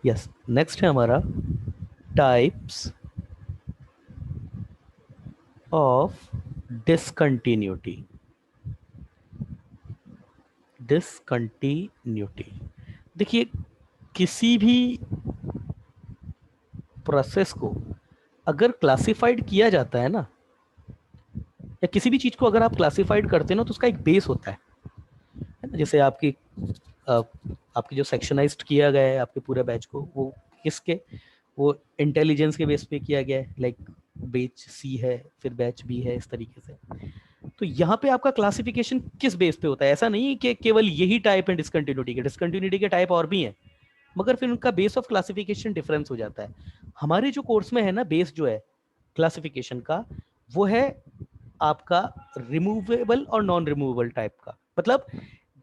Yes, next है हमारा types of discontinuity. Discontinuity, देखिए किसी भी प्रोसेस को अगर क्लासिफाइड किया जाता है ना, या किसी भी चीज को अगर आप क्लासिफाइड करते हैं ना, तो उसका एक बेस होता है ना। जैसे अ, आपकी जो सेक्शनाइज्ड किया गया है आपके पूरे बैच को, वो किसके, वो इंटेलिजेंस के बेस पे किया गया है, लाइक बैच सी है फिर बैच बी है, इस तरीके से। तो यहाँ पे आपका क्लासिफिकेशन किस बेस पे होता है? ऐसा नहीं कि केवल यही टाइप है डिस्कंटिन्यूटी के, डिस्कंटिन्यूटी के टाइप और भी हैं, मगर फिर उनका बेस ऑफ क्लासिफिकेशन डिफरेंस हो जाता है। हमारे जो कोर्स में है ना, बेस जो है क्लासिफिकेशन का, वो है आपका रिमूवेबल और नॉन रिमूवेबल टाइप का। मतलब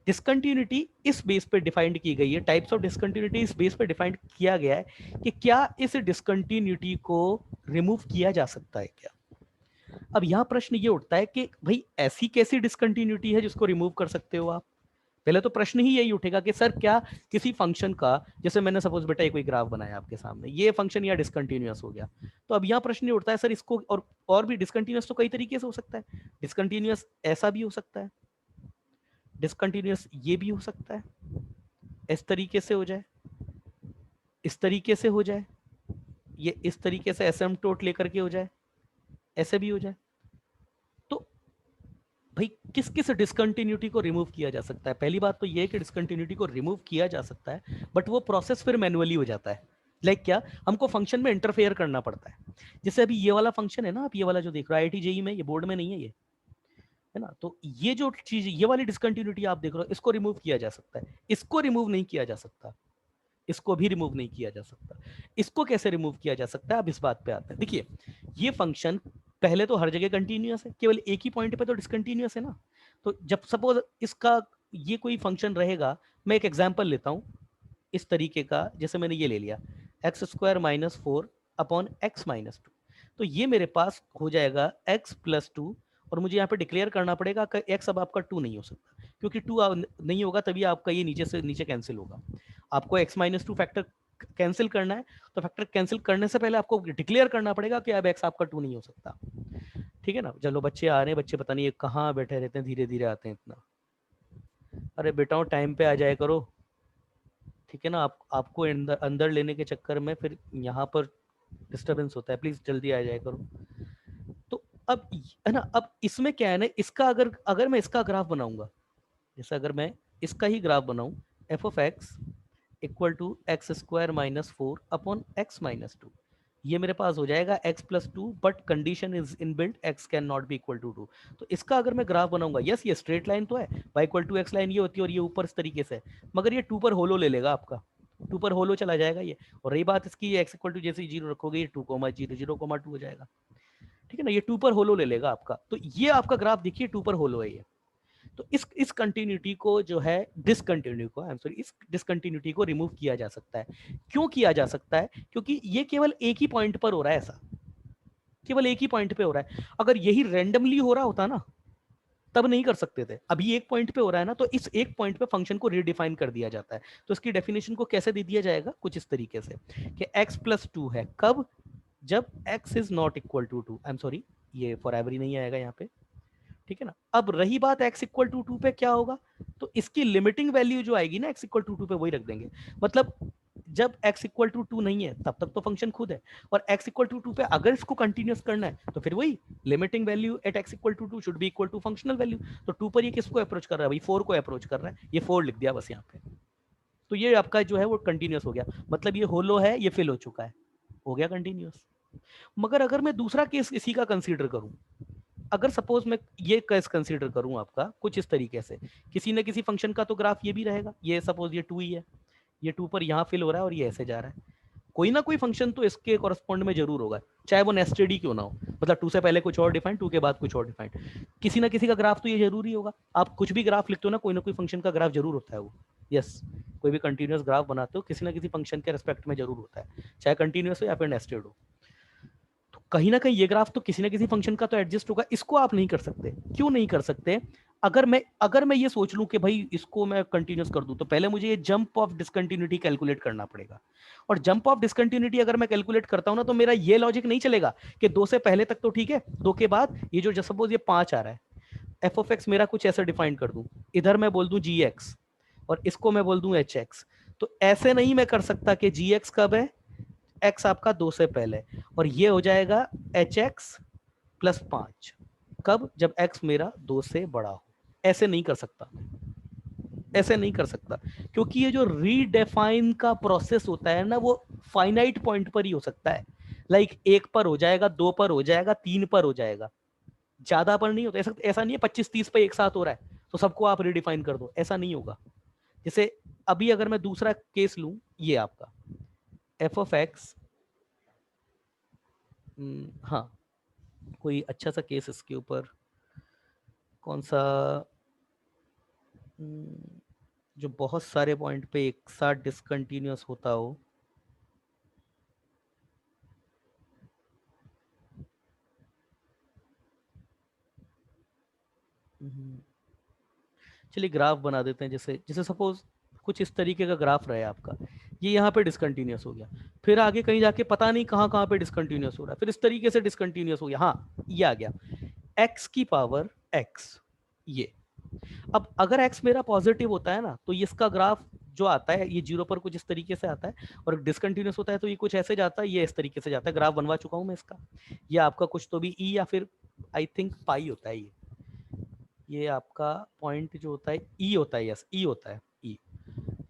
डिसकंटिन्यूटी इस बेस पे डिफाइंड की गई है, टाइप्स ऑफ डिसकंटिन्यूटी इस बेस पे डिफाइंड किया गया है कि क्या इस डिसकंटिन्यूटी को रिमूव किया जा सकता है क्या। अब यहां प्रश्न ये उठता है कि भाई ऐसी कैसी डिसकंटिन्यूटी है जिसको रिमूव कर सकते हो आप? पहले तो प्रश्न ही यही उठेगा कि सर क्या किसी फंक्शन का, जैसे मैंने सपोज बेटा एक कोई ग्राफ बनाया आपके सामने, ये फंक्शन या डिसकंटिन्यूअस हो गया, तो अब यहाँ प्रश्न ये उठता है सर इसको, और भी डिसकंटिन्यूअस तो कई तरीके से हो सकता है। डिसकंटिन्यूअस ऐसा भी हो सकता है, डिसकंटिन्यूअस ये भी हो सकता है, इस तरीके से हो जाए, इस तरीके से हो जाए, ये इस तरीके से एसिम्पटोट लेकर के हो जाए, ऐसे भी हो जाए। तो भाई किस किस डिसकंटिन्यूटी को रिमूव किया जा सकता है? पहली बात तो ये है कि डिसकंटिन्यूटी को रिमूव किया जा सकता है, बट वो प्रोसेस फिर मैनुअली हो जाता है। लाइक क्या, हमको फंक्शन में इंटरफेयर करना पड़ता है। जैसे अभी ये वाला फंक्शन है ना, आप ये वाला जो देख रहे हो आईआईटी जेईई में, ये बोर्ड में नहीं है ये, है ना। तो ये जो चीज, ये वाली डिसकंटिन्यूटी आप देख रहे हो, इसको रिमूव किया जा सकता है, इसको रिमूव नहीं किया जा सकता, इसको भी रिमूव नहीं किया जा सकता। इसको कैसे रिमूव किया जा सकता है, अब इस बात पे आते हैं। देखिए ये फंक्शन पहले तो हर जगह कंटिन्यूअस है, केवल एक ही पॉइंट पे तो डिसकंटिन्यूअस है ना। तो जब सपोज इसका ये कोई फंक्शन रहेगा, मैं एक एग्जांपल लेता हूं इस तरीके का, जैसे मैंने ये ले लिया x square minus four upon x minus to, तो ये मेरे पास हो जाएगा एक्स प्लस टू, और मुझे यहाँ पे डिक्लेयर करना पड़ेगा कि एक्स अब आपका टू नहीं हो सकता, क्योंकि टू नहीं होगा तभी आपका ये नीचे से नीचे कैंसिल होगा। आपको x minus two factor cancel करना है, तो फैक्टर कैंसिल करने से पहले आपको डिक्लेयर करना पड़ेगा कि अब एक्स आपका टू नहीं हो सकता। ठीक है ना। चलो बच्चे आ रहे हैं, बच्चे पता नहीं ये कहाँ बैठे रहते हैं, धीरे धीरे आते हैं इतना। अरे बेटाओ टाइम पे आ जाया करो, ठीक है ना। आपको अंदर अंदर लेने के चक्कर में फिर यहाँ पर डिस्टरबेंस होता है, प्लीज जल्दी आ जाया करो। तो अब है ना, अब इसमें क्या है ना, इसका अगर अगर मैं इसका ग्राफ बनाऊंगा, जैसे अगर मैं इसका ही ग्राफ बनाऊं, f of x equal to x square minus four upon x minus two, ये मेरे पास हो जाएगा x plus two, but condition is inbuilt x can not be equal to two. तो इसका अगर मैं ग्राफ बनाऊंगा, यस ये स्ट्रेट लाइन तो है, y equal to x line ये होती है, और ये ऊपर इस तरीके से, मगर ये टू पर होलो ले लेगा आपका, टू पर होलो चला जाएगा ये। और रही बात इसकी, एक्स इक्वल टू जैसे जीरो रखोगे, ये two comma zero, zero comma two हो जाएगा, ठीक है ना। ये टू पर होलो ले लेगा आपका, तो ये आपका ग्राफ देखिए टू पर होलो है ये। तो इस कंटिन्यूटी को जो है, डिसकंटिन्यूटी को, आई एम सॉरी, इस डिसकंटिन्यूटी को रिमूव किया जा सकता है। क्यों किया जा सकता है? क्योंकि ये केवल एक ही पॉइंट पर हो रहा है, ऐसा केवल एक ही पॉइंट पे हो रहा है। अगर यही रैंडमली हो रहा होता ना, तब नहीं कर सकते थे। अभी एक पॉइंट पे हो रहा है ना, तो इस एक पॉइंट पे फंक्शन को रिडिफाइन कर दिया जाता है। तो इसकी डेफिनेशन को कैसे दे दिया जाएगा, कुछ इस तरीके से कि x प्लस टू है कब, जब x is not equal to two, I am sorry ये फॉर एवरी नहीं आएगा यहाँ पे, ठीक है ना। अब रही बात x इक्वल टू टू पे क्या होगा, तो इसकी लिमिटिंग वैल्यू जो आएगी ना x इक्वल टू टू पे, वही रख देंगे। मतलब जब x इक्वल टू टू नहीं है तब तक तो फंक्शन खुद है, और x इक्वल टू टू पे अगर इसको कंटिन्यूस करना है तो फिर वही limiting value at x equal to two should be equal to functional value. तो टू पर ये किसको अप्रोच कर रहा है भाई, फोर को अप्रोच कर रहा है, ये फोर लिख दिया बस यहाँ पे। तो ये आपका जो है वो कंटिन्यूस हो गया, मतलब ये होलो है, ये फिल हो चुका है, हो गया कंटिन्यूस। मगर अगर मैं दूसरा केस इसी का कंसीडर करूं, अगर सपोज मैं ये केस कंसीडर करूं आपका कुछ इस तरीके से, किसी न किसी फंक्शन का तो ग्राफ ये भी रहेगा, ये सपोज ये टू ही है, ये टू पर यहाँ फिल हो रहा है और ये ऐसे जा रहा है, कोई ना कोई फंक्शन तो इसके कॉरस्पॉन्ड में जरूर होगा, चाहे वो नेस्टेड ही क्यों ना हो। मतलब टू से पहले कुछ और डिफाइंड, टू के बाद कुछ और डिफाइंड, किसी ना किसी का ग्राफ तो ये जरूरी होगा। आप कुछ भी ग्राफ लिखते हो ना कोई फंक्शन का ग्राफ जरूर होता है वो। यस, कोई भी कंटिन्यूस ग्राफ बनाते हो किसी ना किसी फंक्शन के रेस्पेक्ट में जरूर होता है, चाहे कंटिन्यूस हो या फिर नेस्टेड हो। कहीं ना कहीं ये ग्राफ तो किसी ना किसी फंक्शन का तो एडजस्ट होगा, इसको आप नहीं कर सकते। क्यों नहीं कर सकते? अगर मैं ये सोच लूं कि भाई इसको मैं कंटिन्यूस कर दूं, तो पहले मुझे ये जंप ऑफ डिसकंटिन्यूटी कैलकुलेट करना पड़ेगा। और जंप ऑफ डिसकंटिन्यूटी अगर मैं कैलकुलेट करता हूं ना, तो मेरा ये लॉजिक नहीं चलेगा कि 2 से पहले तक तो ठीक है, 2 के बाद ये जो सपोज ये 5 आ रहा है, एफ ऑफ एक्स मेरा कुछ ऐसा डिफाइन कर दूं, इधर मैं बोल दूं जी एक्स और इसको मैं बोल दूं एच एक्स। तो ऐसे नहीं मैं कर सकता कि जी एक्स कब है, एक्स आपका 2 से पहले, और ये हो जाएगा एच एक्स प्लस 5 कब, जब एक्स मेरा 2 से बड़ा हो। ऐसे नहीं कर सकता, ऐसे नहीं कर सकता, क्योंकि ये जो रीडेफाइन का प्रोसेस होता है ना, वो फाइनाइट पॉइंट पर ही हो सकता है। लाइक 1 पर हो जाएगा, 2 पर हो जाएगा, 3 पर हो जाएगा, ज्यादा पर नहीं होता। ऐसा नहीं है 25-30 पे एक साथ हो रहा है तो सबको आप रिडिफाइन कर दो, ऐसा नहीं होगा। जैसे अभी अगर मैं दूसरा केस लूं, ये आपका एफ ऑफ एक्स, हाँ, कोई अच्छा सा केस इसके ऊपर, कौन सा, जो बहुत सारे पॉइंट पे एक साथ डिसकंटिन्यूअस होता हो। चलिए ग्राफ बना देते हैं, जैसे जैसे सपोज कुछ इस तरीके का ग्राफ रहा है आपका, ये यहाँ पे डिसकंटिन्यूअस हो गया, फिर आगे कहीं जाके पता नहीं कहाँ कहाँ पे डिसकंटिन्यूअस हो रहा है, फिर इस तरीके से डिसकंटिन्यूअस हो गया, हाँ ये आ गया एक्स की पावर एक्स। ये अब अगर x मेरा पॉजिटिव होता है ना, तो इसका ग्राफ जो आता है ये 0 पर कुछ इस तरीके से आता है, और डिसकंटिन्यूअस होता है तो ये कुछ ऐसे जाता है, ये इस तरीके से जाता है। ग्राफ बनवा चुका हूं मैं इसका। ये आपका कुछ तो भी ई या फिर आई थिंक पाई होता है ये आपका पॉइंट जो होता है ई होता है, यस ई होता है ई,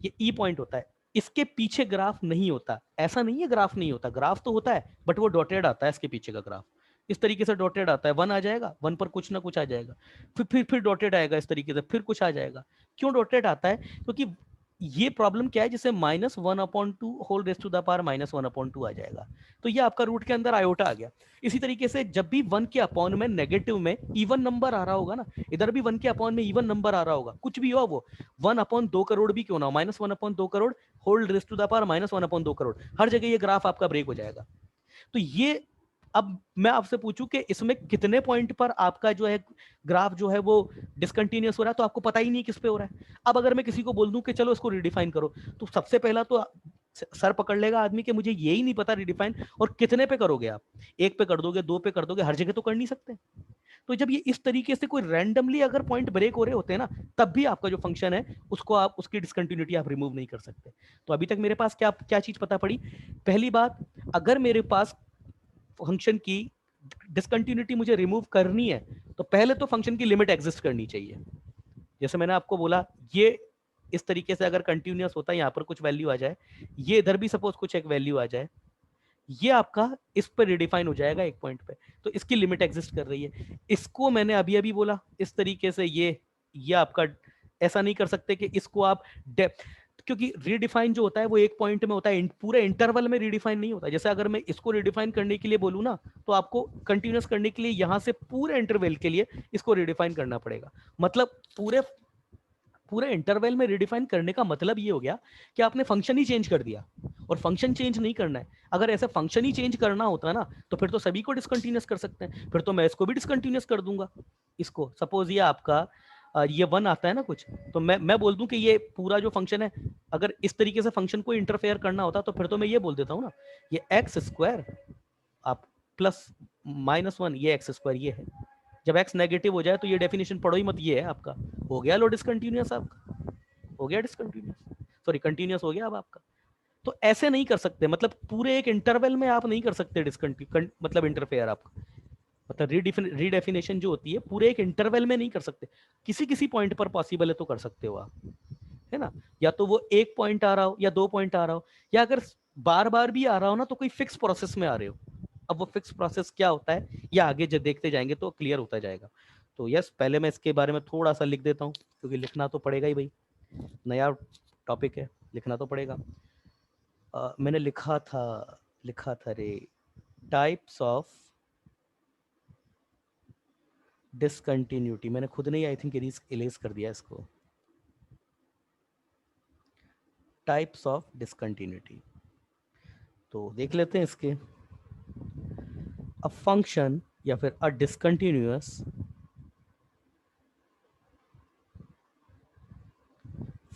ये ई पॉइंट होता है। इसके पीछे ग्राफ नहीं होता, ऐसा नहीं है ग्राफ नहीं होता, ग्राफ तो होता है बट वो डॉटेड आता है इसके पीछे का ग्राफ। इस तरीके से डॉटेड आता है, 1 आ जाएगा, 1 पर कुछ ना कुछ आ जाएगा, फिर डॉटेड आएगा इस तरीके से, फिर कुछ आ जाएगा। क्यों डॉटेड आता है? क्योंकि ये प्रॉब्लम क्या है, जिसे -1/2 whole raise to the power -1/2 आ जाएगा, तो ये आपका रूट के अंदर आयोटा आ गया। इसी तरीके से जब भी 1 के अपॉन में नेगेटिव में इवन नंबर आ रहा होगा ना, इधर भी 1 के अपॉन में इवन नंबर आ रहा होगा, कुछ भी हो वो, 1/2 करोड़ भी क्यों ना हो, -1/2 करोड़ whole raise to the power -1/2 करोड़, हर जगह ये ग्राफ आपका ब्रेक हो जाएगा। तो ये, अब मैं आपसे पूछूं कि इसमें कितने पॉइंट पर आपका जो है ग्राफ जो है वो डिसकंटिन्यूअस हो रहा है, तो आपको पता ही नहीं किस पे हो रहा है। अब अगर मैं किसी को बोल दूं कि चलो इसको रिडिफाइन करो, तो सबसे पहला तो सर पकड़ लेगा आदमी कि मुझे यही नहीं पता रिडिफाइन, और कितने पे करोगे आप, 1 पे कर दोगे, 2 पे कर दोगे, हर जगह तो कर नहीं सकते। तो जब ये इस तरीके से कोई रैंडमली अगर पॉइंट ब्रेक हो रहे होते हैं ना, तब भी आपका जो फंक्शन है उसको आप उसकी डिसकंटिन्यूटी आप रिमूव नहीं कर सकते। तो अभी तक मेरे पास क्या क्या चीज पता पड़ी? पहली बात, अगर मेरे पास फंक्शन की डिसकंटिन्यूटी मुझे रिमूव करनी है, तो पहले तो फंक्शन की लिमिट एग्जिस्ट करनी चाहिए। जैसे मैंने आपको बोला, ये इस तरीके से अगर कंटिन्यूअस होता है, यहाँ पर कुछ वैल्यू आ जाए, ये इधर भी सपोज कुछ एक वैल्यू आ जाए, ये आपका इस पर रिडिफाइन हो जाएगा एक पॉइंट पे, तो इसकी लिमिट एग्जिस्ट कर रही है। इसको मैंने अभी अभी बोला इस तरीके से, ये आपका, ऐसा नहीं कर सकते कि इसको आप डेप्थ, क्योंकि रीडिफाइन जो होता है वो एक पॉइंट में होता है, पूरे इंटरवल में रीडिफाइन नहीं होता। जैसे अगर मैं इसको रीडिफाइन करने के लिए बोलूँ ना, तो आपको कंटिन्यूस करने के लिए यहाँ से पूरे इंटरवल के लिए इसको रीडिफाइन करना पड़ेगा। मतलब पूरे पूरे इंटरवल में रिडिफाइन करने का मतलब ये हो गया कि आपने फंक्शन ही चेंज कर दिया, और फंक्शन चेंज नहीं करना है। अगर ऐसे फंक्शन ही चेंज करना होता ना, तो फिर तो सभी को डिसकंटिन्यूस कर सकते हैं, फिर तो मैं इसको भी डिसकंटिन्यूस कर दूंगा। इसको सपोज ये आपका ये 1 आता है ना कुछ, तो मैं बोल दूं कि ये पूरा जो फंक्शन है, अगर इस तरीके से फंक्शन को इंटरफेयर करना होता, तो फिर तो मैं ये बोल देता हूँ ना, ये एक्स स्क्वायर आप प्लस -1, ये एक्स स्क्वायर ये है। जब एक्स नेगेटिव हो जाए तो ये डेफिनेशन पढ़ो ही मत, ये है आपका, हो गया लो डिसकंटिन्यूअस आपका, हो गया डिसकंटिन्यूअस, सॉरी कंटिन्यूअस हो गया अब आपका। तो ऐसे नहीं कर सकते, मतलब पूरे एक इंटरवल में आप नहीं कर सकते डिसकंटिन्यू, मतलब इंटरफेयर आपका, मतलब रीडेफिनेशन जो होती है पूरे एक इंटरवल में नहीं कर सकते। किसी किसी पॉइंट पर पॉसिबल है तो कर सकते हो आप, है ना? या तो वो 1 पॉइंट आ रहा हो या 2 पॉइंट आ रहा हो, या अगर बार बार भी आ रहा हो ना, तो कोई फिक्स प्रोसेस में आ रहे हो। अब वो फिक्स प्रोसेस क्या होता है, या आगे जब देखते जाएंगे तो क्लियर होता जाएगा। तो यस, पहले मैं इसके बारे में थोड़ा सा लिख देता हूँ, क्योंकि लिखना तो पड़ेगा ही भाई, नया टॉपिक है, लिखना तो पड़ेगा। मैंने लिखा था रे, टाइप्स ऑफ डिसकंटिन्यूटी, मैंने खुद नहीं आई थिंक इरेज कर दिया इसको, टाइप्स ऑफ डिसकंटिन्यूटी। तो देख लेते हैं इसके, अ फंक्शन या फिर a discontinuous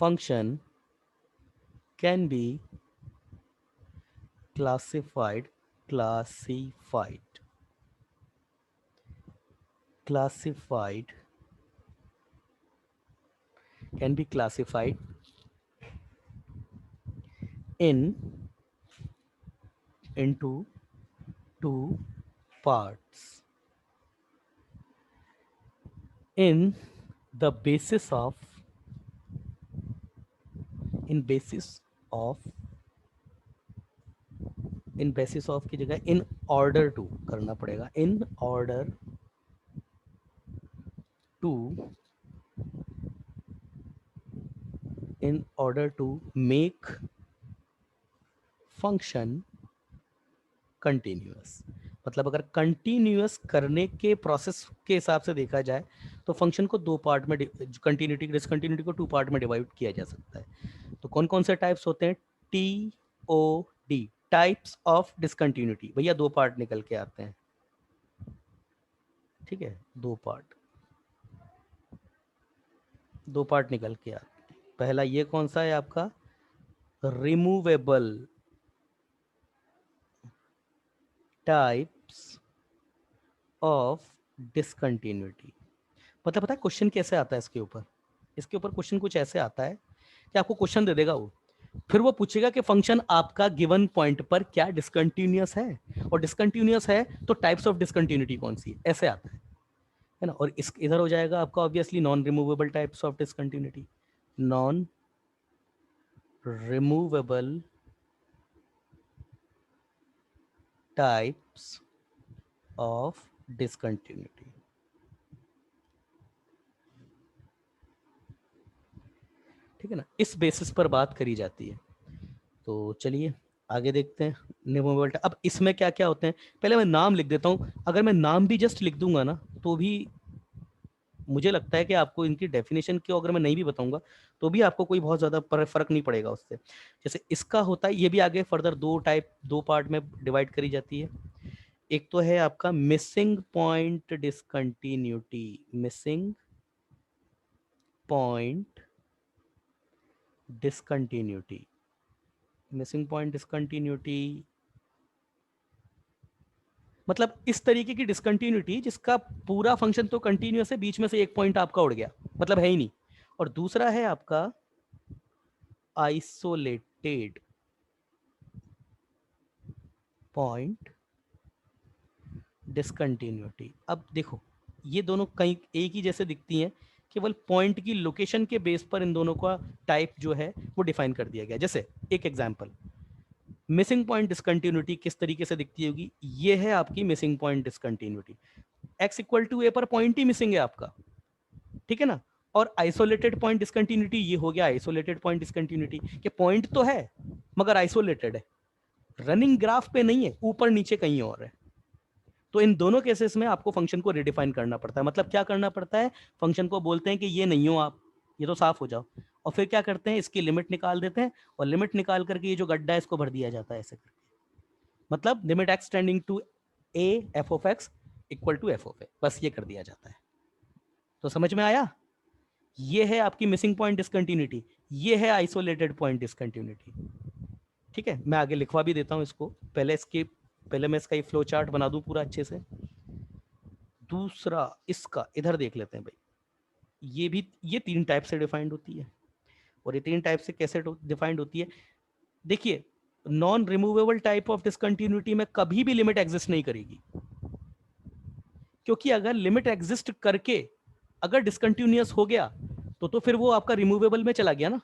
function can be classified classified classified can be classified in into two parts in the basis of in basis of in basis of की जगह in order to करना पड़ेगा in order to in order to make function continuous. मतलब अगर continuous करने के process के हिसाब से देखा जाए तो फंक्शन को दो पार्ट में कंटिन्यूटी डिसकंटिन्यूटी को टू पार्ट में डिवाइड किया जा सकता है। तो कौन कौन से टाइप्स होते हैं? T O D, types of discontinuity. भैया दो पार्ट निकल के आते हैं, ठीक है, दो पार्ट, दो पार्ट निकल के आते हैं। पहला ये कौन सा है आपका? Removable types of discontinuity. मतलब पता है क्वेश्चन कैसे आता है इसके ऊपर? इसके ऊपर क्वेश्चन कुछ ऐसे आता है कि आपको क्वेश्चन दे देगा वो, फिर वो पूछेगा कि फंक्शन आपका गिवन पॉइंट पर क्या डिसकंटिन्यूअस है, और डिसकंटिन्यूअस है तो टाइप्स ऑफ डिसकंटिन्यूटी कौन सी है, ऐसे आता है ना। और इस इधर हो जाएगा आपका obviously non removable types of discontinuity, non removable types of discontinuity. ठीक है ना, इस बेसिस पर बात करी जाती है। तो चलिए आगे देखते हैं रिमूवेबल। अब इसमें क्या क्या होते हैं, पहले मैं नाम लिख देता हूं। अगर मैं नाम भी जस्ट लिख दूंगा ना तो भी मुझे लगता है कि आपको इनकी डेफिनेशन की अगर मैं नहीं भी बताऊंगा तो भी आपको कोई बहुत ज़्यादा फर्क नहीं पड़ेगा उससे। जैसे इसका होता है, ये भी आगे फर्दर दो टाइप, दो पार्ट में डिवाइड करी जाती है। एक तो है आपका missing point discontinuity, missing point discontinuity, missing point discontinuity मतलब इस तरीके की डिसकंटिन्यूटी जिसका पूरा फंक्शन तो कंटिन्यूअस है, बीच में से एक पॉइंट आपका उड़ गया, मतलब है ही नहीं। और दूसरा है आपका आइसोलेटेड पॉइंट डिसकंटिन्यूटी। अब देखो ये दोनों कहीं एक ही जैसे दिखती हैं, केवल पॉइंट की लोकेशन के बेस पर इन दोनों का टाइप जो है वो डिफाइन कर दिया गया। जैसे एक एग्जांपल, मिसिंग पॉइंट डिसकंटिन्यूटी किस तरीके से दिखती होगी? ये है आपकी missing point discontinuity, x equal to A पर पॉइंट ही मिसिंग है आपका, ठीक है ना। और आइसोलेटेड पॉइंट डिसकंटिन्यूटी ये हो गया आइसोलेटेड पॉइंट डिसकंटिन्यूटी कि पॉइंट तो है मगर आइसोलेटेड है, रनिंग ग्राफ पे नहीं है, ऊपर नीचे कहीं और है। तो इन दोनों केसेस में आपको फंक्शन को रिडिफाइन करना पड़ता है। मतलब क्या करना पड़ता है? फंक्शन को बोलते हैं कि ये नहीं हो आप, ये तो साफ हो जाओ। और फिर क्या करते हैं? इसकी लिमिट निकाल देते हैं, और लिमिट निकाल करके ये जो गड्ढा है इसको भर दिया जाता है ऐसे करके। मतलब limit x tending to A F of x equal to F of A, बस ये कर दिया जाता है। तो समझ में आया? ये है आपकी मिसिंग पॉइंट डिसकंटिन्यूटी, ये है आइसोलेटेड पॉइंट डिसकंटिन्यूटी। ठीक है, मैं आगे लिखवा भी देता हूं इसको, पहले मैं इसका फ्लो चार्ट बना दूं पूरा अच्छे से। दूसरा इसका इधर देख लेते हैं भाई, ये भी ये तीन टाइप से डिफाइंड होती है। और ये तीन टाइप से कैसे डिफाइंड होती है? देखिए, non removable type of discontinuity में कभी भी लिमिट एग्जिस्ट नहीं करेगी, क्योंकि अगर लिमिट एग्जिस्ट करके अगर डिसकंटिन्यूअस हो गया तो फिर वो आपका रिमूवेबल में चला गया ना।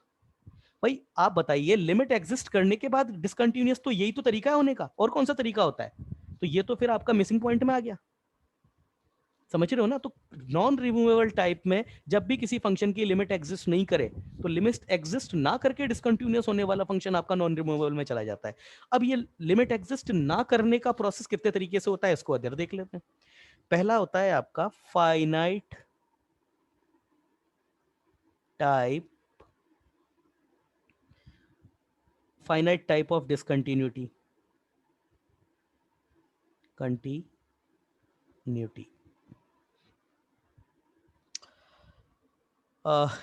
भाई आप बताइए, लिमिट एग्जिस्ट करने के बाद डिसकंटिन्यूअस तो यही तो तरीका है होने का, और कौन सा तरीका होता है? तो ये तो फिर आपका मिसिंग पॉइंट में आ गया। समझ रहे हो ना? तो नॉन रिमूवेबल टाइप में जब भी किसी फंक्शन की लिमिट एग्जिस्ट नहीं करे तो लिमिट एग्जिस्ट ना करके डिसकंटिन्यूअस होने वाला फंक्शन आपका नॉन रिमूवेबल में चला जाता है। अब ये लिमिट एग्जिस्ट ना करने का प्रोसेस कितने तरीके से होता है इसको अदर देख लेते हैं। पहला होता है आपका finite type, finite type of discontinuity, continuity.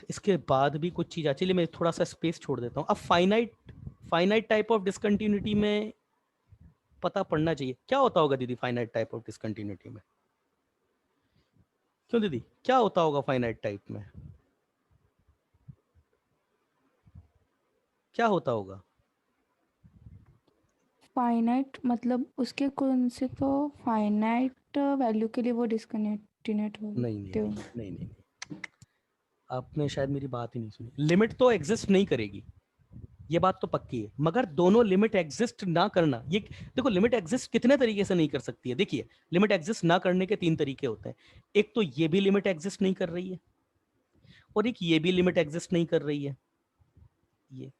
इसके बाद भी कुछ चीज़ चलिए मैं थोड़ा सा स्पेस छोड़ देता हूँ। अब फाइनाइट टाइप ऑफ डिसकंटिन्यूटी में पता पड़ना चाहिए क्या होता होगा दीदी फाइनाइट टाइप ऑफ डिसकंटिन्यूटी में। क्यों दीदी क्या होता होगा फाइनाइट टाइप में, क्या होता होगा? फाइनाइट मतलब उसके कौन से तो फाइनाइट वैल्यू के लिए वो डिस्कनेक्टिनेट नहीं नहीं होते नहीं होंगे। नहीं नहीं नहीं, आपने शायद मेरी बात ही नहीं सुनी। लिमिट तो एग्जिस्ट नहीं करेगी, ये बात तो पक्की है, मगर दोनों लिमिट एग्जिस्ट ना करना, ये देखो लिमिट एग्जिस्ट कितने तरीके से नहीं कर सकती है। देखिए लिमिट एग्जिस्ट ना करने के तीन तरीके होते हैं। एक तो ये भी लिमिट एग्जिस्ट नहीं कर रही है, और एक ये भी लिमिट एग्जिस्ट नहीं कर रही है, ये,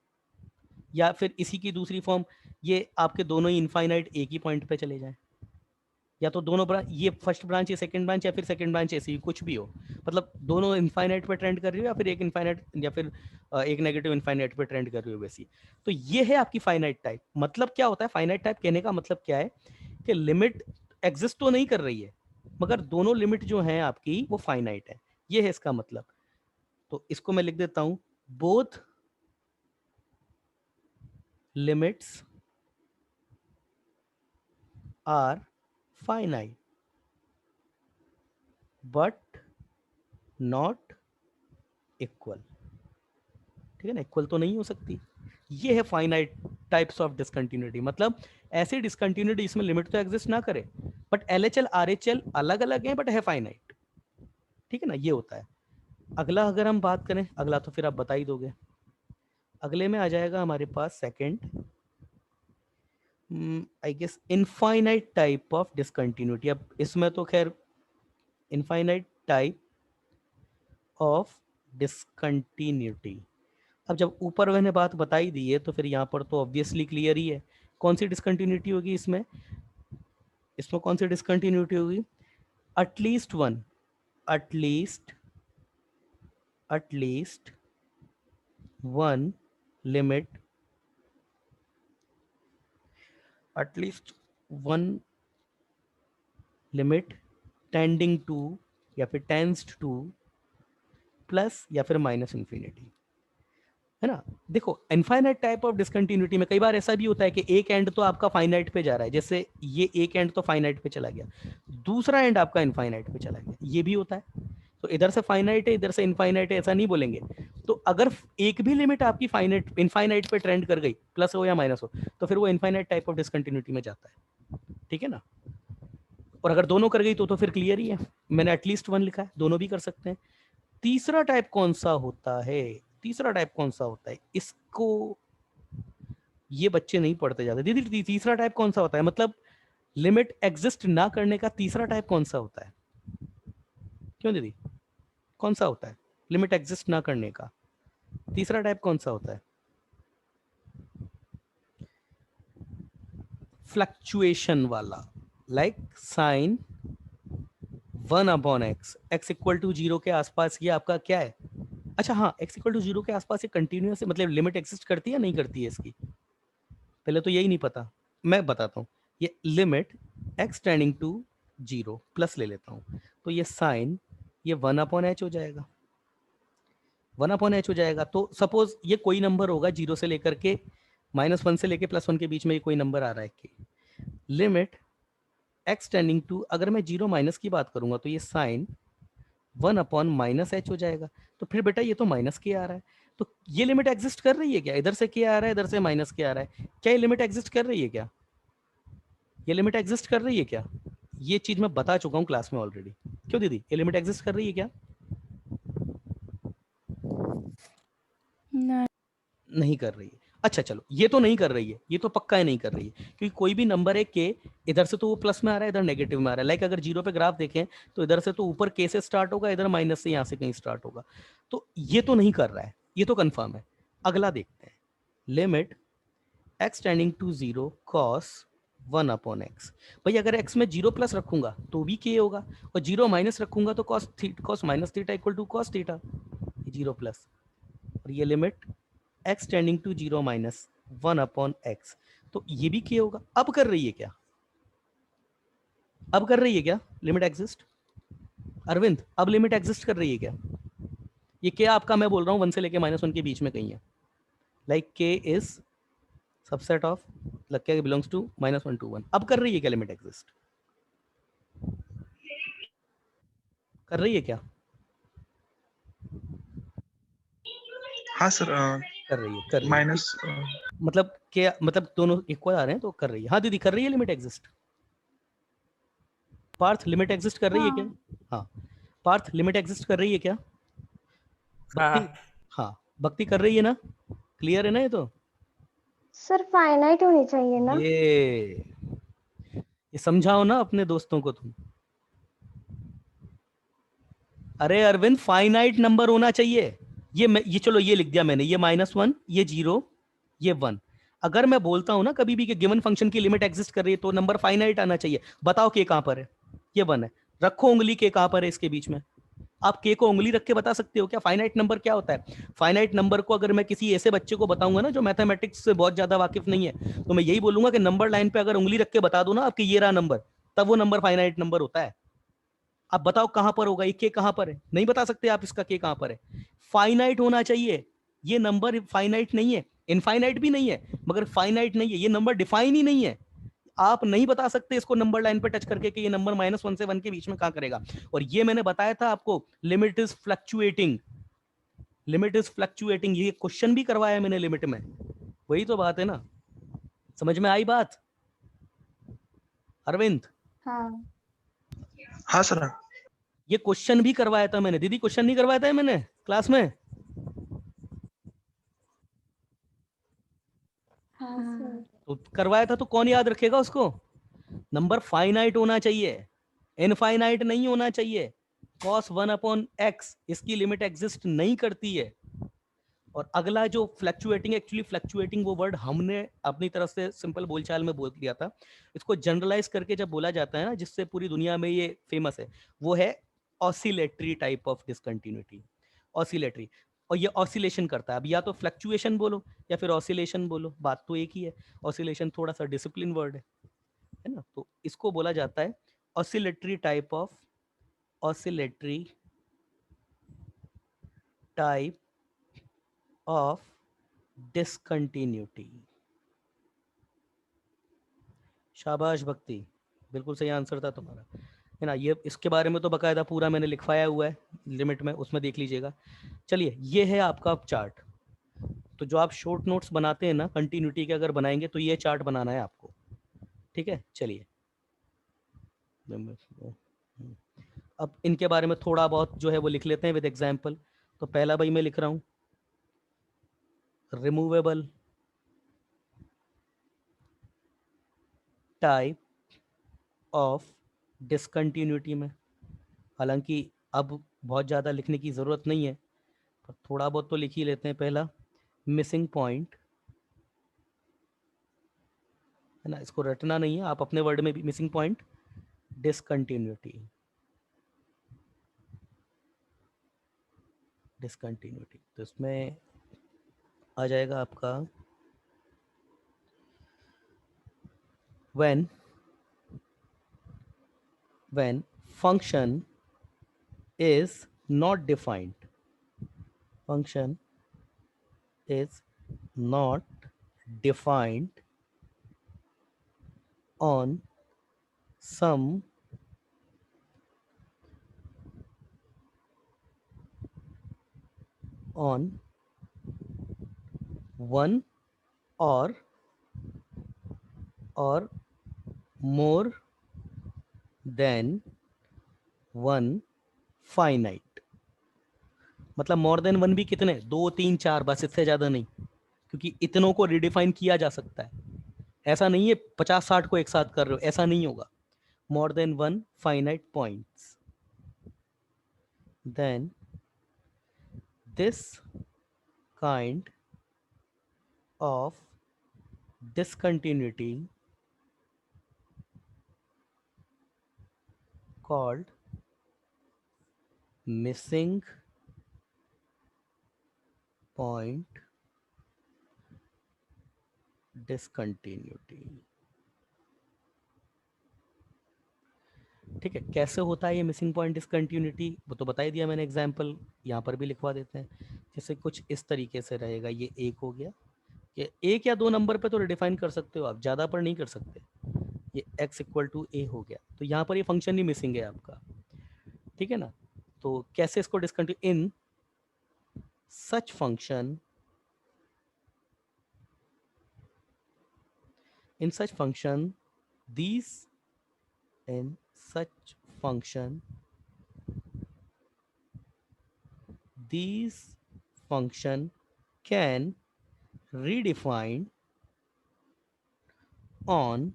या फिर इसी की दूसरी फॉर्म, ये आपके दोनों ही इनफाइनाइट एक ही पॉइंट पे चले जाएं, या तो दोनों ब्रांच, ये फर्स्ट ब्रांच या सेकंड ब्रांच, या फिर सेकंड ब्रांच ऐसी ही कुछ भी हो, मतलब दोनों इनफाइनाइट पे ट्रेंड कर रही हो, या फिर एक इनफाइनाइट, या फिर एक नेगेटिव इनफाइनाइट पे ट्रेंड कर रही हो वैसी। तो ये है आपकी फाइनाइट टाइप। मतलब क्या होता है फाइनाइट टाइप कहने का मतलब क्या है कि लिमिट एग्जिस्ट तो नहीं कर रही है, मगर दोनों लिमिट जो है आपकी वो फाइनाइट है, ये है इसका मतलब। तो इसको मैं लिख देता हूं, both limits are finite but not equal. ठीक है ना, इक्वल तो नहीं हो सकती। ये है फाइनाइट टाइप्स ऑफ डिसकंटिन्यूटी, मतलब ऐसी डिसकंटिन्यूटी इसमें लिमिट तो एग्जिस्ट ना करे, बट एलएचएल आरएचएल अलग अलग है बट है फाइनाइट। ठीक है ना, ये होता है। अगला अगर हम बात करें, अगला तो फिर आप बता ही दोगे। अगले में आ जाएगा हमारे पास second, I guess infinite type of discontinuity. अब इसमें तो खैर इनफाइनाइट टाइप ऑफ डिसकंटिन्यूटी, अब जब ऊपर मैंने बात बताई दी है तो फिर यहाँ पर तो ऑब्वियसली क्लियर ही है कौन सी डिसकंटिन्यूटी होगी इसमें। इसमें कौन सी डिसकंटिन्यूटी होगी? At least one, at least at least one limit, at least one limit tending to, या फिर टेंस्ड टू प्लस या फिर माइनस इंफिनिटी, है ना। देखो इनफाइनाइट टाइप ऑफ डिसकंटिन्यूटी में कई बार ऐसा भी होता है कि एक एंड तो आपका फाइनाइट पे जा रहा है, जैसे ये एक एंड तो फाइनाइट पे चला गया, दूसरा एंड आपका इनफाइनाइट पे चला गया, ये भी होता है। तो इधर से फाइनाइट है इधर से इनफाइनाइट है ऐसा नहीं बोलेंगे। तो अगर एक भी लिमिट आपकी फाइनाइट इनफाइनाइट पे ट्रेंड कर गई, प्लस हो या माइनस हो, तो फिर वो इनफाइनाइट टाइप ऑफ डिसकंटिन्यूटी में जाता है। ठीक है ना, और अगर दोनों कर गई तो फिर क्लियर ही है, मैंने एटलीस्ट वन लिखा है, दोनों भी कर सकते हैं। तीसरा टाइप कौन सा होता है? तीसरा टाइप कौन सा होता है, इसको ये बच्चे नहीं पढ़ते जाते। दीदी तीसरा टाइप कौन सा होता है, मतलब लिमिट एग्जिस्ट ना करने का तीसरा टाइप कौन सा होता है? क्यों दीदी कौन सा होता है लिमिट एग्जिस्ट ना करने का तीसरा टाइप कौन सा होता है? फ्लक्चुएशन वाला, like sine one upon x, x equal to zero के आसपास, ये आपका क्या है? अच्छा हाँ, एक्स इक्वल टू जीरो के आसपास ये कंटिन्यूस है, मतलब लिमिट एग्जिस्ट करती है या नहीं करती है इसकी? पहले तो यही नहीं पता, मैं बताता हूँ। ये limit x tending to zero plus ले लेता हूँ, तो ये साइन ये वन अपॉन एच हो जाएगा, वन अपॉन एच हो जाएगा। तो सपोज ये कोई नंबर होगा जीरो से लेकर के माइनस वन से लेकर प्लस वन के बीच में, ये कोई नंबर आ रहा है कि लिमिट एक्स टेंडिंग टू, अगर मैं जीरो माइनस की बात करूंगा तो ये sign one upon minus H हो जाएगा। तो फिर बेटा ये तो माइनस के आ रहा है, तो ये लिमिट एग्जिस्ट कर रही है क्या? इधर से क्या आ रहा है, इधर से माइनस के आ रहा है, क्या ये लिमिट एग्जिस्ट कर रही है क्या? ये लिमिट एग्जिस्ट कर रही है क्या? ये चीज मैं बता चुका हूँ क्लास में ऑलरेडी। क्यों दीदी ये लिमिट एग्जिस्ट कर रही है क्या? नहीं। नहीं कर रही है। अच्छा चलो, ये तो नहीं कर रही है, ये तो पक्का है नहीं कर रही है, क्योंकि कोई भी नंबर है के, इधर से तो वो प्लस में आ रहा है इधर नेगेटिव में आ रहा है। लाइक अगर जीरो पे ग्राफ देखें तो इधर से तो ऊपर के से स्टार्ट होगा, इधर माइनस से यहाँ से कहीं स्टार्ट होगा, तो ये तो नहीं कर रहा है, ये तो कंफर्म है। अगला देखते हैं, limit x tending to zero cos one upon x. भाई अगर एक्स में जीरो प्लस रखूंगा तो भी के होगा, और जीरो माइनस रखूंगा तो cos minus theta equal to cos theta, zero plus, और ये limit x tending to zero minus one upon x, तो ये भी क्या होगा। अब कर रही है क्या? अब कर रही है क्या लिमिट एग्जिस्ट? अरविंद अब लिमिट एग्जिस्ट कर रही है क्या? ये क्या आपका, मैं बोल रहा हूँ 1 से लेके -1 के बीच में कहीं है, लाइक के इज सबसेट ऑफ लग के बिलोंग्स टू -1 to 1, अब कर रही है क्या लिमिट एग्जिस्ट? कर रही है क्या? हाँ सर, कर रही है, कर रही है, ठीक। माइनस मतलब क्या, मतलब दोनों इक्वल आ रहे हैं तो कर रही है। हाँ दीदी कर रही है limit exist. Parth limit exist कर रही है क्या? हाँ हाँ पार्थ लिमिट एग्जिस्ट कर रही है क्या? भक्ति? हाँ हाँ भक्ति कर रही है ना? क्लियर है ना ये तो? सर फाइनाइट होनी चाहिए ना? ये समझाओ ना अपने दोस्तों को तुम। अरे अरविंद फाइनाइट नंबर होना चाहिए। ये चलो ये लिख दिया मैंने, ये -1, ये 0, ये 1। अगर मैं बोलता हूं ना कभी भी कि गिवन फंक्शन की लिमिट एग्जिस्ट कर रही है तो नंबर फाइनाइट आना चाहिए। बताओ के कहां पर है? ये 1 है। रखो उंगली के कहां पर है इसके बीच में। आप के को उंगली रख के बता सकते हो क्या फाइनाइट नंबर क्या होता है? फाइनाइट नंबर को अगर मैं किसी ऐसे बच्चे को बताऊंगा ना जो मैथमेटिक्स से बहुत ज्यादा वाकिफ नहीं है, तो मैं यही बोलूंगा कि नंबर लाइन पे अगर उंगली रख के बता दो ना आपकी ये रहा नंबर, तब वो नंबर फाइनाइट नंबर होता है। आप बताओ कहां पर होगा ये के, कहां पर है? नहीं बता सकते आप इसका के कहां पर है। फाइनाइट होना चाहिए। ये नंबर फाइनाइट नहीं है, इनफाइनाइट भी नहीं है, मगर फाइनाइट नहीं है। ये नंबर डिफाइन ही नहीं है। आप नहीं बता सकते इसको नंबर लाइन पे टच करके कि ये नंबर -1 से 1 के बीच में कहां करेगा। और ये मैंने बताया था आपको, limit is fluctuating. Limit is fluctuating, ये क्वेश्चन भी करवाया मैंने लिमिट में। वही तो बात है ना। समझ में आई बात अरविंद? हाँ हाँ सर। ये क्वेश्चन भी करवाया था मैंने दीदी, क्वेश्चन नहीं करवाया था मैंने क्लास में? हाँ सर। तो करवाया था तो कौन याद रखेगा उसको? नंबर फाइनाइट होना चाहिए, इनफाइनाइट नहीं होना चाहिए। cos 1/x इसकी लिमिट एग्जिस्ट नहीं करती है। और अगला जो फ्लक्चुएटिंग, एक्चुअली फ्लक्चुएटिंग वो वर्ड हमने अपनी तरफ से सिंपल बोलचाल में बोल दिया था। इसको जनरलाइज करके जब बोला जाता है ना, जिससे पूरी दुनिया में ये फेमस है, वो है oscillatory type of discontinuity. Oscillatory, और ये ऑसिलेशन करता है। अब या तो फ्लक्चुएशन बोलो या फिर ऑसिलेशन बोलो, बात तो एक ही है। ऑसिलेशन थोड़ा सा डिसिप्लिन वर्ड है ना। तो इसको बोला जाता है oscillatory type of, oscillatory type of discontinuity. शाबाश भक्ति, बिल्कुल सही आंसर था तुम्हारा, है ना। ये इसके बारे में तो बकायदा पूरा मैंने लिखवाया हुआ है लिमिट में, उसमें देख लीजिएगा। चलिए ये है आपका चार्ट। तो जो आप शॉर्ट नोट्स बनाते हैं ना कंटिन्यूटी के, अगर बनाएंगे तो ये चार्ट बनाना है आपको, ठीक है। चलिए अब इनके बारे में थोड़ा बहुत जो है वो लिख लेते हैं विद एग्जाम्पल। तो पहला भाई मैं लिख रहा हूँ रिमूवेबल टाइप ऑफ डिसकंटिन्यूटी में। हालांकि अब बहुत ज़्यादा लिखने की ज़रूरत नहीं है, पर थोड़ा बहुत तो लिख ही लेते हैं। पहला मिसिंग पॉइंट, है ना, इसको रटना नहीं है, आप अपने वर्ड में भी मिसिंग पॉइंट डिसकंटिन्यूटी। डिसकंटिन्यूटी तो इसमें आ जाएगा आपका when function is not defined, function is not defined on some on one or more than one finite। मतलब मोर देन वन भी कितने, 2 3 4, बस इससे ज्यादा नहीं, क्योंकि इतनों को रिडिफाइन किया जा सकता है। ऐसा नहीं है 50-60 को एक साथ कर रहे हो, ऐसा नहीं होगा। More than one finite points, then this kind of discontinuity called missing point discontinuity। ठीक है, कैसे होता है ये मिसिंग पॉइंट डिसकंटिन्यूटी, वो तो बता ही दिया मैंने, एग्जांपल यहाँ पर भी लिखवा देते हैं। जैसे कुछ इस तरीके से रहेगा, ये एक हो गया, ये एक या दो नंबर पे तो रिडिफाइन कर सकते हो आप, ज़्यादा पर नहीं कर सकते। ये x इक्वल टू ए हो गया, तो यहाँ पर ये फंक्शन ही मिसिंग है आपका, ठीक है ना। तो कैसे इसको discontinue, in such function, in such function these in such function these function can redefine on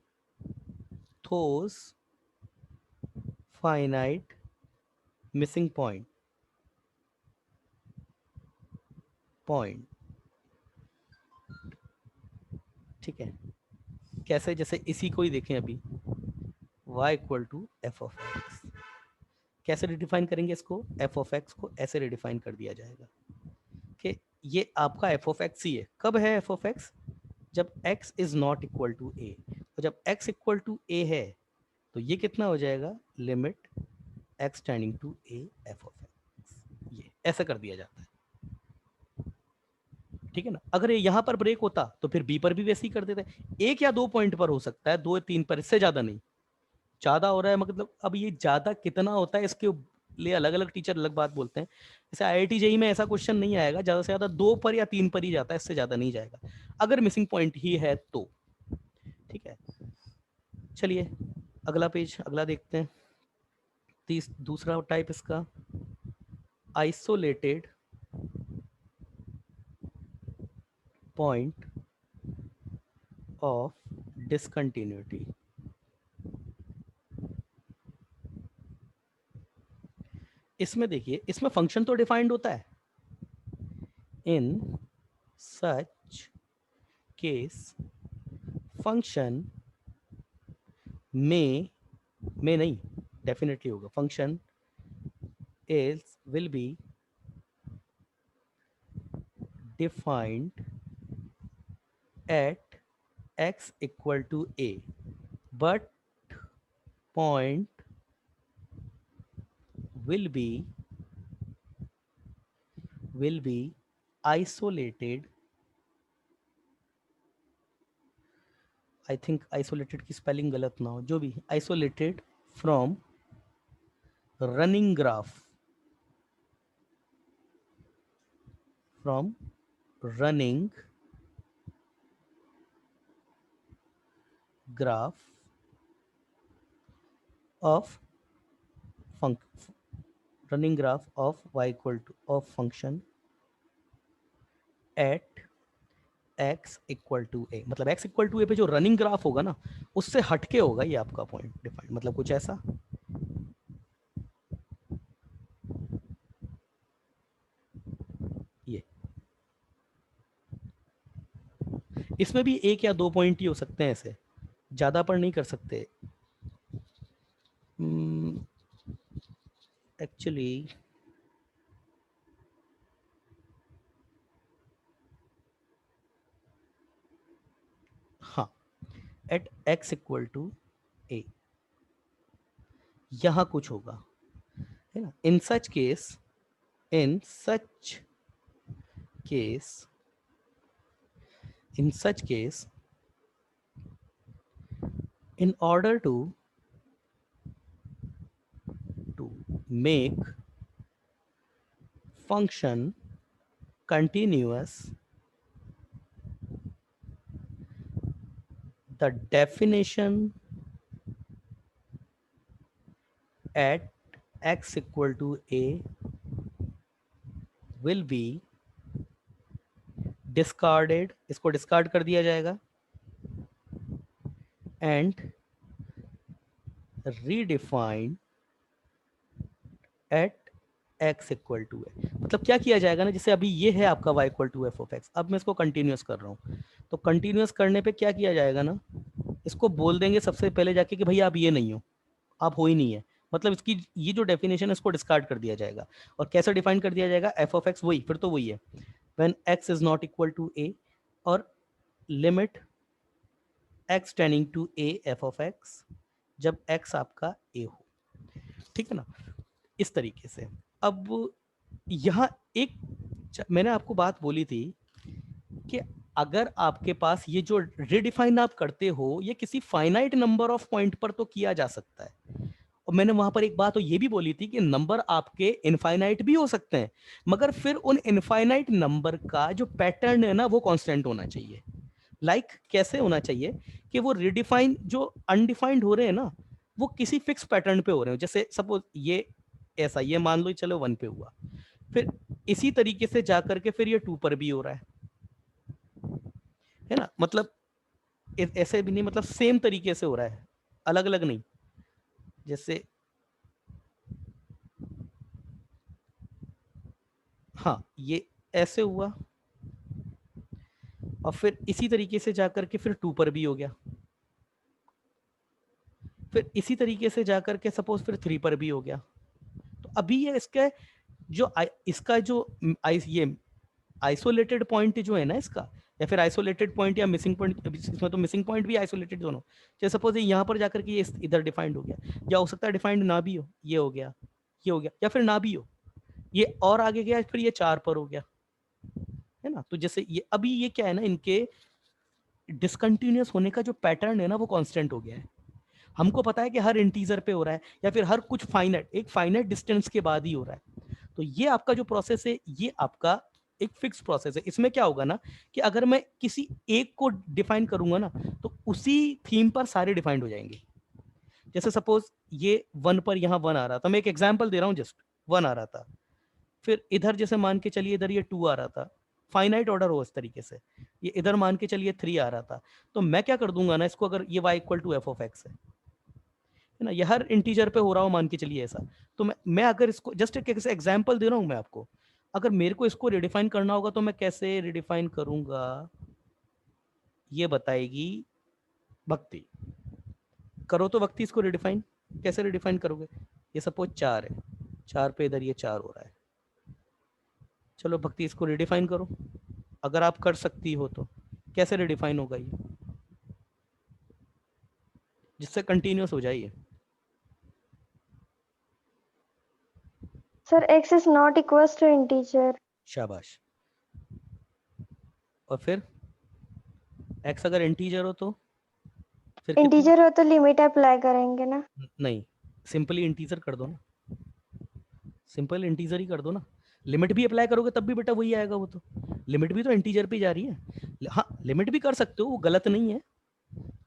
those finite missing point, ठीक है। कैसे, जैसे इसी को ही देखें अभी, y equal to F of x, कैसे रिडिफाइन करेंगे इसको, एफ ऑफ एक्स को ऐसे रिडिफाइन कर दिया जाएगा कि ये आपका एफ ऑफ एक्स ही है। कब है एफ ऑफ एक्स, जब x is not equal to A, और जब x इक्वल टू ए है तो ये कितना हो जाएगा, limit x tending to A F of x, ये ऐसा कर दिया जाता है, ठीक है ना। अगर ये यहाँ पर ब्रेक होता तो फिर b पर भी वैसे ही कर देते, एक या दो पॉइंट पर हो सकता है, दो या तीन पर, इससे ज्यादा नहीं। ज्यादा हो रहा है मतलब, अब ये ज्यादा कितना होता है इसके लिए अलग अलग टीचर अलग बात बोलते हैं। जैसे IIT जेईई में ऐसा क्वेश्चन नहीं आएगा, ज्यादा से ज्यादा दो पर या तीन पर ही जाता है, इससे ज्यादा नहीं जाएगा अगर मिसिंग पॉइंट ही है तो, ठीक है। चलिए अगला पेज, अगला देखते हैं। दूसरा टाइप इसका, आइसोलेटेड पॉइंट ऑफ डिसकंटिन्यूटी। इसमें देखिए, इसमें फंक्शन तो डिफाइंड होता है, इन सच केस फंक्शन में नहीं, डेफिनेटली होगा, function is will be defined at x equal to a, but point will be isolated, I think isolated की स्पेलिंग गलत ना हो, जो भी, isolated from running graph, from running graph of running graph of y equal to of function at x equal to A, मतलब x equal to ए पे जो running graph होगा ना, उससे हटके होगा ये आपका पॉइंट डिफाइंड, मतलब कुछ ऐसा। ये इसमें भी एक या दो पॉइंट ही हो सकते हैं ऐसे, ज्यादा पर नहीं कर सकते एक्चुअली। हाँ, at x equal to A, यहां कुछ होगा, है ना। In such case in such case in order to make function continuous, the definition at x equal to a will be discarded, इसको डिस्कार्ड कर दिया जाएगा, and redefined at x equal to है। मतलब क्या किया जाएगा ना, जैसे अभी ये है आपका y equal to F of x, अब मैं इसको कंटिन्यूस कर रहा हूँ, तो कंटिन्यूस करने पे क्या किया जाएगा ना, इसको बोल देंगे सबसे पहले जाके कि भैया आप ये नहीं हो, आप हो ही नहीं है, मतलब इसकी ये जो डेफिनेशन है इसको डिस्कार्ड कर दिया जाएगा। और कैसे डिफाइन कर दिया जाएगा, एफ ऑफ एक्स, वही फिर तो वही है, when x is not equal to a, और limit x tending to a f of x, जब x आपका a हो, ठीक है ना, इस तरीके से। अब यहाँ एक मैंने आपको बात बोली थी कि अगर आपके पास ये जो रिडिफाइन आप करते हो ये किसी फाइनाइट नंबर ऑफ पॉइंट पर तो किया जा सकता है, और मैंने वहां पर एक बात तो ये भी बोली थी कि नंबर आपके इनफाइनाइट भी हो सकते हैं, मगर फिर उन इनफाइनाइट नंबर का जो पैटर्न है ना वो कांस्टेंट होना चाहिए। कैसे होना चाहिए कि वो रिडिफाइन जो अनडिफाइंड हो रहे हैं ना वो किसी फिक्स पैटर्न पे हो रहे हो। जैसे सपोज ये ऐसा, ये मान लो चलो 1 पे हुआ, फिर इसी तरीके से जाकर के फिर ये 2 पर भी हो रहा है ना, मतलब ऐसे भी नहीं, मतलब सेम तरीके से हो रहा है, अलग अलग नहीं। जैसे हाँ ये ऐसे हुआ और फिर इसी तरीके से जाकर के फिर 2 पर भी हो गया, फिर इसी तरीके से जाकर के सपोज फिर 3 पर भी हो गया। तो अभी ये इसका जो ये आइसोलेटेड पॉइंट जो है ना इसका, या फिर आइसोलेटेड पॉइंट या मिसिंग पॉइंट, इसमें तो मिसिंग पॉइंट भी आइसोलेटेड दोनों। जैसे सपोज यहाँ पर जाकर के ये इधर डिफाइंड हो गया, या हो सकता है डिफाइंड ना भी हो, ये हो गया, ये हो गया, या फिर ना भी हो, ये और आगे गया फिर ये 4 पर हो गया, है ना। तो जैसे ये अभी ये क्या है ना, इनके डिसकंटिन्यूअस होने का जो पैटर्न है ना वो कांस्टेंट हो गया है। हमको पता है कि हर इंटीजर पे हो रहा है या फिर हर कुछ एक फाइनाइट डिस्टेंस के बाद ही हो रहा है। तो ये आपका जो प्रोसेस है ये आपका एक फिक्स प्रोसेस है। इसमें क्या होगा ना कि अगर मैं किसी एक को डिफाइन करूंगा ना तो उसी थीम पर सारे डिफाइंड हो जाएंगे। जैसे सपोज ये 1 पर यहाँ 1 आ रहा था, मैं एक एग्जांपल दे रहा हूँ, जस्ट 1 आ रहा था, फिर इधर जैसे मान के चलिए इधर ये 2 आ रहा था, फाइनाइट ऑर्डर हो इस तरीके से, ये इधर मान के चलिए 3 आ रहा था, तो मैं क्या कर दूंगा ना इसको, अगर ये y equal to F of x है ना, ये हर इंटीजर पे हो रहा हो मान के चलिए ऐसा, तो मैं अगर इसको जस्ट एक एग्जांपल दे रहा हूं मैं आपको, अगर मेरे को इसको रिडिफाइन करना होगा तो मैं कैसे रिडिफाइन करूंगा ये बताएगी भक्ति। करो तो भक्ति इसको रिडिफाइन, कैसे रिडिफाइन करोगे? ये सपोज 4 है, 4 पे इधर ये 4 हो रहा है, चलो भक्ति इसको रिडिफाइन करो, अगर आप कर सकती हो तो कैसे रिडिफाइन होगा ये जिससे कंटिन्यूअस हो जाए? Sir x is not equals to integer। शाबाश। और फिर x अगर इंटीजर हो तो फिर कितना? इंटीजर हो तो लिमिट अप्लाई करेंगे ना। नहीं, सिंपली इंटीजर कर दो ना, सिंपल इंटीजर ही कर दो ना। लिमिट भी अप्लाई करोगे तब भी बेटा वही आएगा, वो तो लिमिट भी तो इंटीजर पे जा रही है। हाँ लिमिट भी कर सकते हो, वो गलत नहीं है,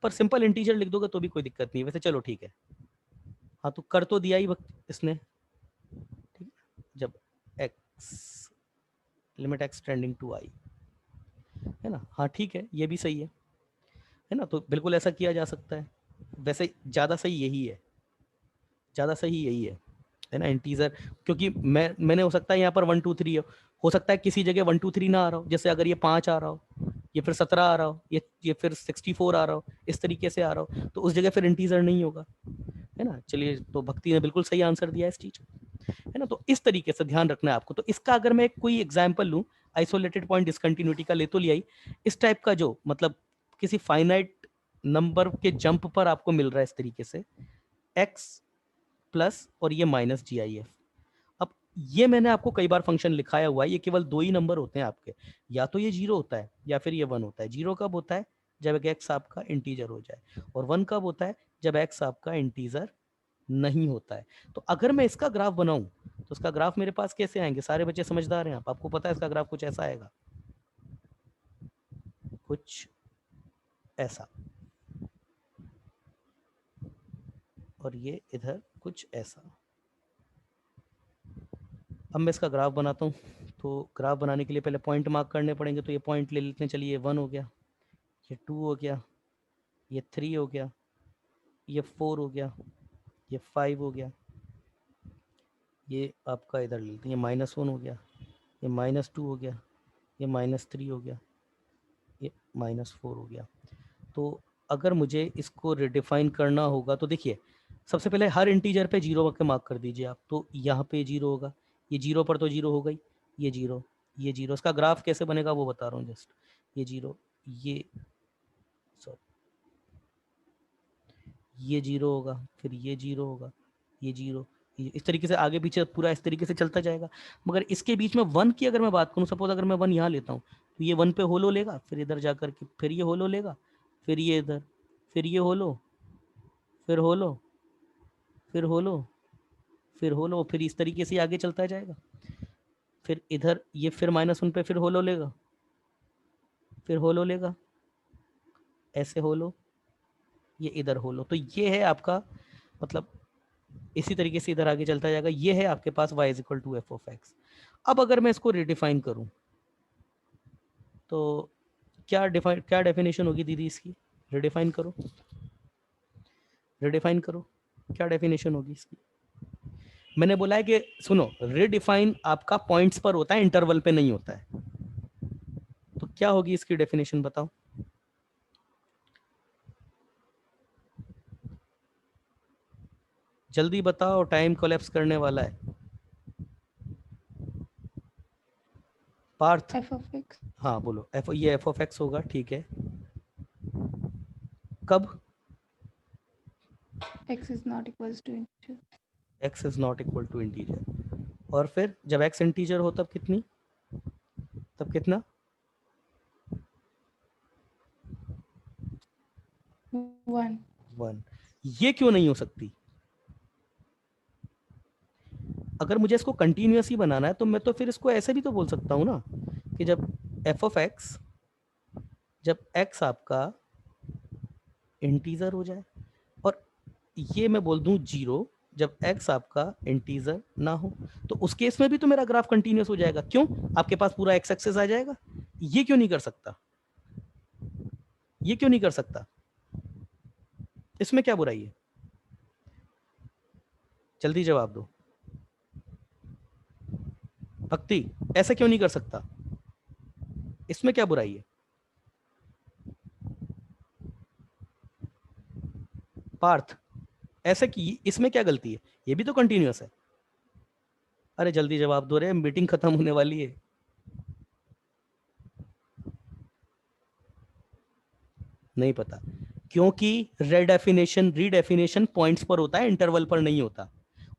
पर सिंपल इंटीजर लिख दोगे तो भी कोई दिक्कत नहीं है वैसे। चलो ठीक है, हाँ तो कर तो दिया ही वक्त इसने, ठीक है, जब x limit x tending to i, है ना, हाँ ठीक है ये भी सही है ना, तो बिल्कुल ऐसा किया जा सकता है। वैसे ज़्यादा सही यही है, ज़्यादा सही यही है ना, इंटीजर, क्योंकि मैंने हो सकता है यहाँ पर 1 2 3 हो सकता है किसी जगह 1 2 3 ना आ रहा हो, जैसे अगर ये 5 आ रहा हो, ये फिर 17 आ रहा हो, ये फिर 64 आ रहा हो, इस तरीके से आ रहा हो, तो उस जगह फिर इंटीजर नहीं होगा, है ना। चलिए, तो भक्ति ने बिल्कुल सही आंसर दिया इस चीज को, है ना। तो इस तरीके से ध्यान रखना है आपको। तो इसका अगर मैं कोई एग्जाम्पल लूँ आइसोलेटेड पॉइंट डिसकंटिन्यूटी का, ले तो लिया ही, इस टाइप का जो मतलब किसी फाइनाइट नंबर के जंप पर आपको मिल रहा है इस तरीके से x प्लस और ये माइनस GIF। अब ये मैंने आपको कई बार फंक्शन लिखाया हुआ है, ये केवल 2 ही नंबर होते हैं आपके, या तो ये 0 होता है या फिर ये 1 होता है। 0 कब होता है? जब x आपका इंटीजर हो जाए, और 1 कब होता है? जब x आपका इंटीजर नहीं होता है। तो अगर मैं इसका ग्राफ बनाऊं तो उसका ग्राफ मेरे पास कैसे आएंगे? सारे बच्चे समझदार हैं आपको पता है इसका ग्राफ कुछ ऐसा आएगा, कुछ ऐसा, और ये इधर कुछ ऐसा। अब मैं इसका ग्राफ बनाता हूँ, तो ग्राफ बनाने के लिए पहले पॉइंट मार्क करने पड़ेंगे, तो ये पॉइंट ले लेते हैं। चलिए, 1 हो गया, ये 2 हो गया, ये 3 हो गया, ये 4 हो गया, ये 5 हो गया, ये आपका इधर ले लेते हैं, ये -1 हो गया, ये -2 हो गया, ये -3 हो गया, ये -4 हो गया। तो अगर मुझे इसको रिडिफाइन करना होगा तो देखिए, सबसे पहले हर इंटीजर पे 0 के मार्क कर दीजिए आप, तो यहाँ पे 0 होगा, ये 0 पर तो 0 हो गई, ये 0, ये 0। इसका ग्राफ कैसे बनेगा वो बता रहा हूँ जस्ट, ये 0, ये सॉरी, ये 0 होगा, फिर ये 0 होगा, ये 0, इस तरीके से आगे पीछे पूरा इस तरीके से चलता जाएगा। मगर इसके बीच में 1 की अगर मैं बात करूं, सपोज अगर मैं 1 यहाँ लेता हूं, तो ये 1 पे होलो लेगा, फिर इधर जाकर के फिर ये होलो लेगा, फिर ये इधर, फिर ये होलो, फिर होलो, फिर होलो, फिर होलो, फिर इस तरीके से आगे चलता जाएगा। फिर इधर ये फिर -1 पे फिर होलो लेगा, फिर होलो लेगा, ऐसे होलो, ये इधर होलो। तो ये है आपका मतलब इसी तरीके से इधर आगे चलता जाएगा। ये है आपके पास y = f of x। अब अगर मैं इसको रिडिफाइन करूं तो क्या डेफिनेशन होगी दीदी इसकी? रिडिफाइन करो, रिडिफाइन करो, क्या डेफिनेशन होगी इसकी? मैंने बोला है कि सुनो, रिडिफाइन आपका पॉइंट्स पर होता है, इंटरवल पे नहीं होता है। तो क्या होगी इसकी डेफिनेशन बताओ? जल्दी बताओ, टाइम कोलैप्स करने वाला है। पार्थ, f of x हाँ बोलो। ये f of x होगा, ठीक है। कब? x is not equals to integer x is not equal to integer। और फिर जब x इंटीजर हो तब कितनी? तब कितना? 1। ये क्यों नहीं हो सकती? अगर मुझे इसको कंटिन्यूअस ही बनाना है तो मैं तो फिर इसको ऐसे भी तो बोल सकता हूँ ना कि जब f of x, जब x आपका इंटीजर हो जाए और ये मैं बोल दूं 0 जब x आपका इंटीजर ना हो, तो उस केस में भी तो मेरा ग्राफ कंटिन्यूअस हो जाएगा। क्यों? आपके पास पूरा x एक्सिस आ जाएगा। ये क्यों नहीं कर सकता? ये क्यों नहीं कर सकता? इसमें क्या बुराई है? जल्दी जवाब दो। भक्ति, ऐसे क्यों नहीं कर सकता? इसमें क्या बुराई है? पार्थ, ऐसे की इसमें क्या गलती है? ये भी तो कंटिन्यूअस है। अरे जल्दी जवाब दो रे, मीटिंग खत्म होने वाली है। नहीं पता, क्योंकि रीडेफिनेशन पॉइंट्स पर होता है, इंटरवल पर नहीं होता।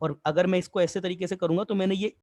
और अगर मैं इसको ऐसे तरीके से करूंगा तो मैंने ये